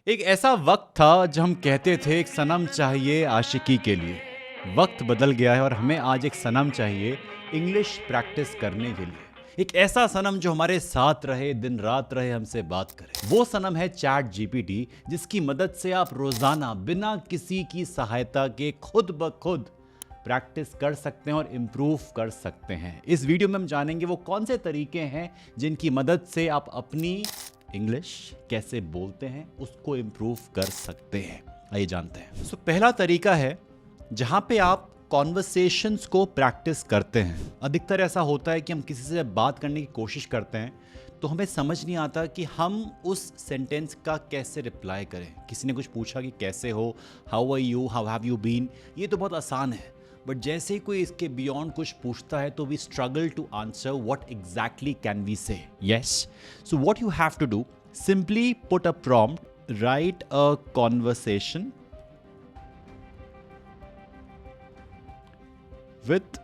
एक ऐसा वक्त था जब हम कहते थे एक सनम चाहिए आशिकी के लिए। वक्त बदल गया है और हमें आज एक सनम चाहिए इंग्लिश प्रैक्टिस करने के लिए। एक ऐसा सनम जो हमारे साथ रहे, दिन रात रहे, हमसे बात करे। वो सनम है चैट जीपीटी, जिसकी मदद से आप रोजाना बिना किसी की सहायता के खुद ब खुद प्रैक्टिस कर सकते हैं और इम्प्रूव कर सकते हैं। इस वीडियो में हम जानेंगे वो कौन से तरीके हैं जिनकी मदद से आप अपनी इंग्लिश कैसे बोलते हैं उसको इम्प्रूव कर सकते हैं। आइए जानते हैं। पहला तरीका है जहां पे आप कॉन्वर्सेशंस को प्रैक्टिस करते हैं। अधिकतर ऐसा होता है कि हम किसी से बात करने की कोशिश करते हैं तो हमें समझ नहीं आता कि हम उस सेंटेंस का कैसे रिप्लाई करें। किसी ने कुछ पूछा कि कैसे हो, how are you, how have you been, ये तो बहुत आसान है। बट जैसे ही कोई इसके बियॉन्ड कुछ पूछता है तो we struggle to answer what exactly can we say. Yes, so what you have to do, simply put a prompt, write a conversation with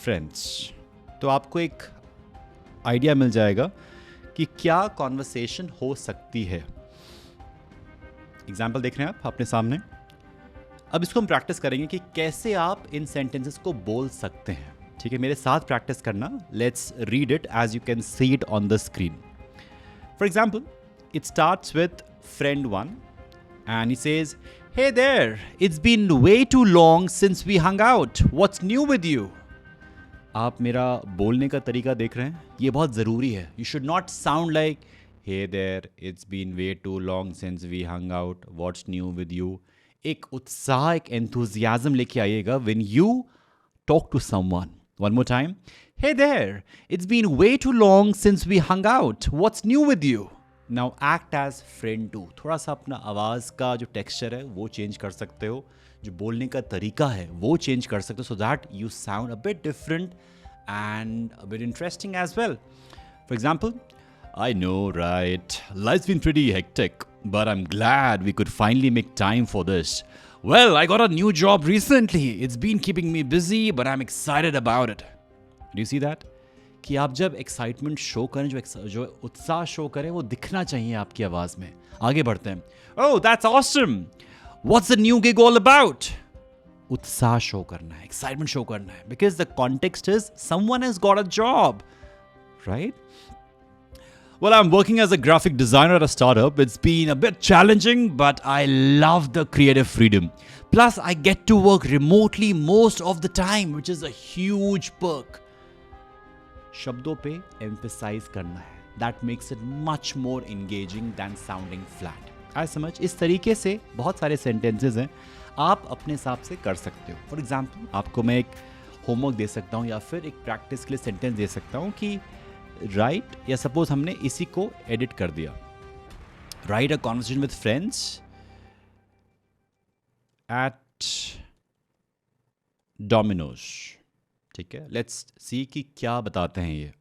friends. तो आपको एक आइडिया मिल जाएगा कि क्या कॉन्वर्सेशन हो सकती है। एग्जाम्पल देख रहे हैं आप अपने सामने। अब इसको हम प्रैक्टिस करेंगे कि कैसे आप इन सेंटेंसेस को बोल सकते हैं। ठीक है, मेरे साथ प्रैक्टिस करना। Let's read it as you can see it on the screen. For example, it starts with friend one and he says, hey there, it's been way too long since we hung out, what's new with you. आप मेरा बोलने का तरीका देख रहे हैं, ये बहुत ज़रूरी है। You should not sound like Hey there, it's been way too long since we hung out. What's new with you? एक उत्साह, एक enthusiasm लेके आइएगा when you talk to someone. One more time. Hey there, it's been way too long since we hung out. What's new with you? Now act as friend too. थोड़ा सा अपना आवाज़ का जो texture है वो change कर सकते हो, जो बोलने का तरीका है वो change कर सकते हो, so that you sound a bit different and a bit interesting as well. For example, I know, right? Life's been pretty hectic, but I'm glad we could finally make time for this. Well, I got a new job recently. It's been keeping me busy, but I'm excited about it. Do you see that? कि आप जब excitement show करें, जो उत्साह show करें, वो दिखना चाहिए आपकी आवाज़ में। आगे बढ़ते हैं। Oh, that's awesome! What's the new gig all about? उत्साह शो करना है, एक्साइटमेंट शो करना है, because the context is someone has got a job, right? Well, I'm working as a graphic designer at a startup. It's been a bit challenging, but I love the creative freedom. Plus, I get to work remotely most of the time, which is a huge perk. शब्दों पे emphasize करना है. That makes it much more engaging than sounding flat. आज समझ, इस तरीके से बहुत सारे sentences हैं, आप अपने हिसाब से कर सकते हो. For example, आपको मैं एक homework दे सकता हूँ या फिर एक practice के लिए sentence दे सकता हूँ कि राइट, या सपोज हमने इसी को एडिट कर दिया, write a conversation with friends at Domino's. ठीक है, लेट्स सी कि क्या बताते हैं ये।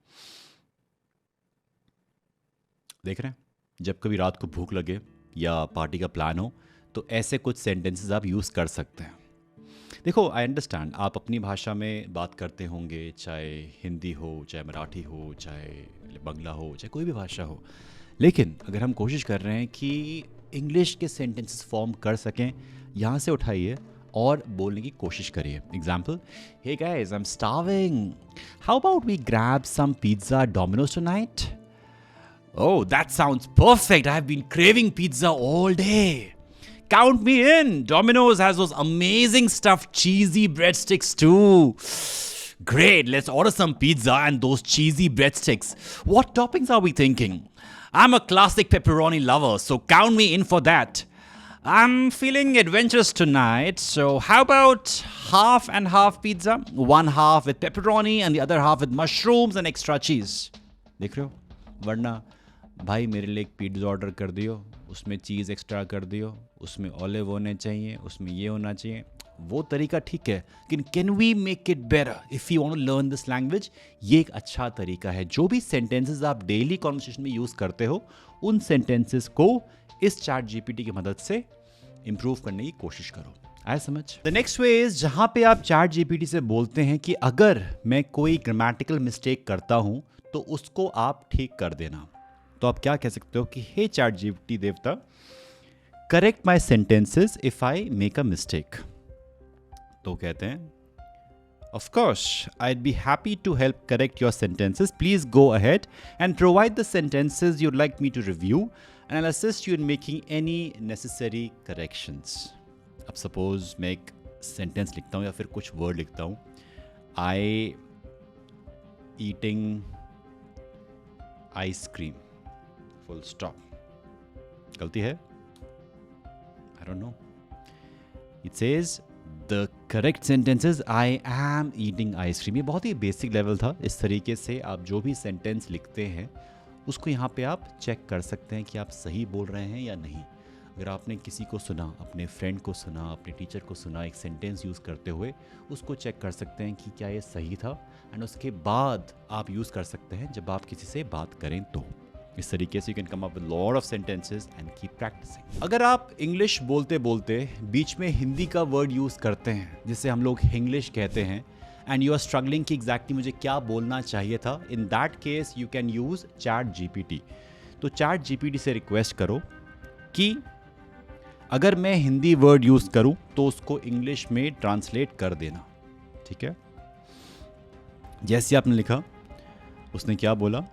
देख रहे हैं, जब कभी रात को भूख लगे या पार्टी का प्लान हो तो ऐसे कुछ सेंटेंसेस आप यूज़ कर सकते हैं। देखो, आई अंडरस्टैंड आप अपनी भाषा में बात करते होंगे, चाहे हिंदी हो, चाहे मराठी हो, चाहे बंगला हो, चाहे कोई भी भाषा हो, लेकिन अगर हम कोशिश कर रहे हैं कि इंग्लिश के सेंटेंसेस फॉर्म कर सकें, यहाँ से उठाइए और बोलने की कोशिश करिए। Example, hey guys, I am starving, how about we grab some pizza at Domino's tonight? Oh, that sounds perfect, I have been craving pizza all day. Count me in. Domino's has those amazing stuffed cheesy breadsticks too. Great, let's order some pizza and those cheesy breadsticks. What toppings are we thinking? I'm a classic pepperoni lover, so count me in for that. I'm feeling adventurous tonight, so how about half and half pizza? One half with pepperoni and the other half with mushrooms and extra cheese. देख रहे हो? वरना भाई मेरे लिए एक pizza order कर दियो, उसमें चीज़ एक्स्ट्रा कर दियो, उसमें ऑलिव होने चाहिए, उसमें ये होना चाहिए। वो तरीका ठीक है, लेकिन can we make it better if you want to learn this language? ये एक अच्छा तरीका है। जो भी सेंटेंसेस आप डेली कॉन्वर्सेशन में यूज़ करते हो, उन सेंटेंसेस को इस चैट जीपीटी की मदद से इंप्रूव करने की कोशिश करो। आया समझ? द नेक्स्ट वे इज, जहाँ पे आप चैट जीपीटी से बोलते हैं कि अगर मैं कोई ग्रामेटिकल मिस्टेक करता हूँ तो उसको आप ठीक कर देना। तो आप क्या कह सकते हो कि हे चैट जीपीटी देवता, correct my sentences if I make a mistake. तो कहते हैं of course, I'd be happy to help correct your sentences. Please go ahead and provide the sentences you'd like me to review, and I'll assist you in making any necessary corrections. अब suppose मैं एक sentence लिखता हूँ या फिर कुछ word लिखता हूँ, I eating ice cream, full stop. गलती है? I don't know. It says The correct sentence is I am eating ice cream. ये बहुत ही बेसिक लेवल था। इस तरीके से आप जो भी सेंटेंस लिखते हैं उसको यहाँ पे आप चेक कर सकते हैं कि आप सही बोल रहे हैं या नहीं। अगर आपने किसी को सुना, अपने फ्रेंड को सुना, अपने टीचर को सुना एक सेंटेंस यूज़ करते हुए, उसको चेक कर सकते हैं कि क्या ये सही था, एंड उसके बाद आप यूज़ कर सकते हैं जब आप किसी से बात करें तो। इस तरीके से you can come up with lot of sentences and keep practicing. अगर आप इंग्लिश बोलते बोलते बीच में हिंदी का वर्ड यूज़ करते हैं जिसे हम लोग हिंग्लिश कहते हैं, एंड यू आर स्ट्रगलिंग कि एग्जैक्टली मुझे क्या बोलना चाहिए था, in that case you can use chat GPT. तो चैट जीपीटी से रिक्वेस्ट करो कि अगर मैं हिंदी वर्ड यूज़ करूं तो उसको इंग्लिश में ट्रांसलेट कर देना। ठीक है, जैसे आपने लिखा, उसने क्या बोला,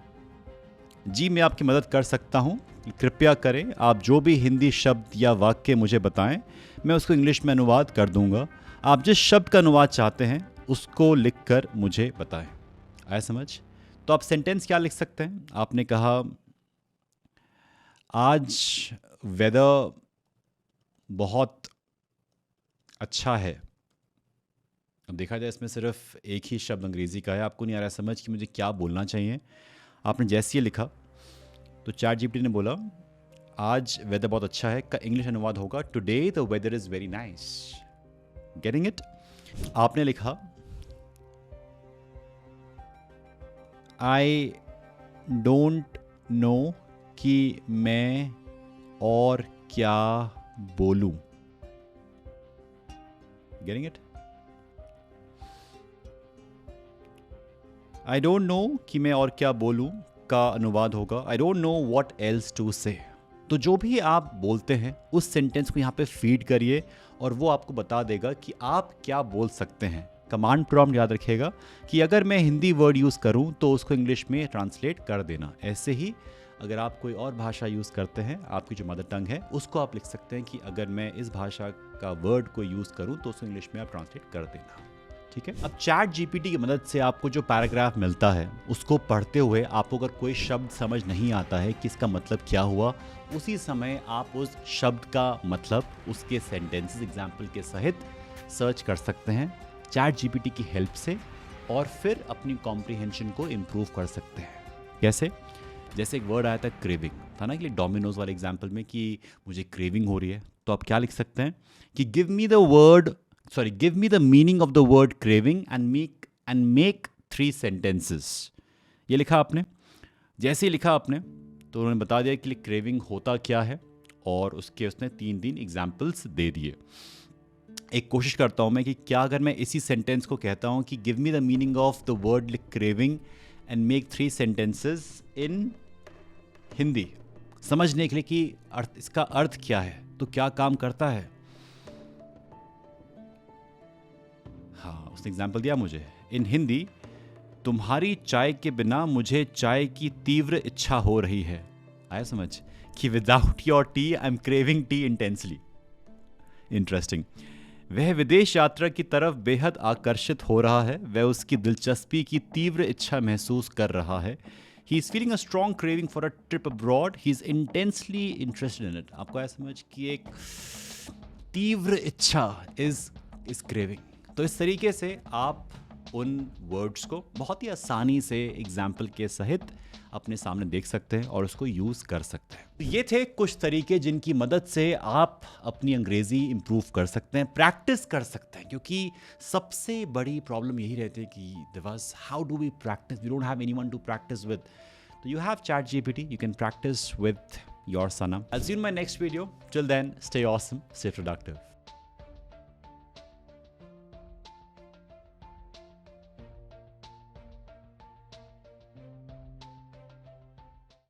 जी मैं आपकी मदद कर सकता हूं, कृपया करें आप जो भी हिंदी शब्द या वाक्य मुझे बताएं, मैं उसको इंग्लिश में अनुवाद कर दूंगा। आप जिस शब्द का अनुवाद चाहते हैं उसको लिखकर मुझे बताएं। आया समझ? तो आप सेंटेंस क्या लिख सकते हैं? आपने कहा आज वेदर बहुत अच्छा है। अब देखा जाए इसमें सिर्फ एक ही शब्द अंग्रेज़ी का है, आपको नहीं आ रहा समझ कि मुझे क्या बोलना चाहिए। आपने जैसे ये लिखा तो चैट जीपीटी ने बोला आज वेदर बहुत अच्छा है का इंग्लिश अनुवाद होगा today the weather is very nice. Getting it? आपने लिखा आई डोंट नो कि मैं और क्या बोलूं। Getting it? I don't know कि मैं और क्या बोलूं का अनुवाद होगा I don't know what else to say. तो जो भी आप बोलते हैं उस सेंटेंस को यहाँ पे फीड करिए और वो आपको बता देगा कि आप क्या बोल सकते हैं। कमांड प्रॉम्प्ट याद रखिएगा कि अगर मैं हिंदी वर्ड यूज़ करूँ तो उसको इंग्लिश में ट्रांसलेट कर देना। ऐसे ही अगर आप कोई और भाषा यूज़ करते हैं, आपकी जो मदर टंग है, उसको आप लिख सकते हैं कि अगर मैं इस भाषा का वर्ड को यूज़ करूँ तो उसको इंग्लिश में आप ट्रांसलेट कर देना। ठीक है, अब चैट जीपीटी की मदद से आपको जो पैराग्राफ मिलता है उसको पढ़ते हुए आपको अगर कोई शब्द समझ नहीं आता है कि इसका मतलब क्या हुआ, उसी समय आप उस शब्द का मतलब उसके सेंटेंसेस एग्जाम्पल के सहित सर्च कर सकते हैं चैट जीपीटी की हेल्प से, और फिर अपनी कॉम्प्रिहेंशन को इम्प्रूव कर सकते हैं। कैसे? जैसे एक वर्ड आया था क्रेविंग, था ना कि डोमिनोज वाले एग्जाम्पल में कि मुझे क्रेविंग हो रही है, तो आप क्या लिख सकते हैं कि give me the meaning of the word craving and make 3 sentences। ये लिखा आपने। जैसे ही लिखा आपने तो उन्होंने बता दिया कि क्रेविंग होता क्या है, और उसके उसने 3 एग्जाम्पल्स दे दिए। एक कोशिश करता हूँ मैं कि क्या अगर मैं इसी सेंटेंस को कहता हूँ कि give me the meaning of the word craving and make 3 sentences इन हिंदी, समझने के लिए कि इसका अर्थ क्या है, तो क्या काम करता है। हाँ, उसने एग्जाम्पल दिया मुझे इन हिंदी, तुम्हारी चाय के बिना मुझे चाय की तीव्र इच्छा हो रही है। आया समझ कि without your T I am craving T intensely. Interesting. वह विदेश यात्रा की तरफ बेहद आकर्षित हो रहा है, वह उसकी दिलचस्पी की तीव्र इच्छा महसूस कर रहा है। He is feeling a strong craving for a trip abroad. He is intensely interested in it. आपको ऐसा समझ कि एक तीव्र इच्छा is craving। तो इस तरीके से आप उन वर्ड्स को बहुत ही आसानी से एग्जाम्पल के सहित अपने सामने देख सकते हैं और उसको यूज़ कर सकते हैं। तो ये थे कुछ तरीके जिनकी मदद से आप अपनी अंग्रेज़ी इम्प्रूव कर सकते हैं, प्रैक्टिस कर सकते हैं, क्योंकि सबसे बड़ी प्रॉब्लम यही रहती है कि दिवस how do we practice, we don't have anyone to practice with. तो you have chat GPT, you can practice with your सनम। I'll see you in my next video. Till then, stay awesome, stay productive.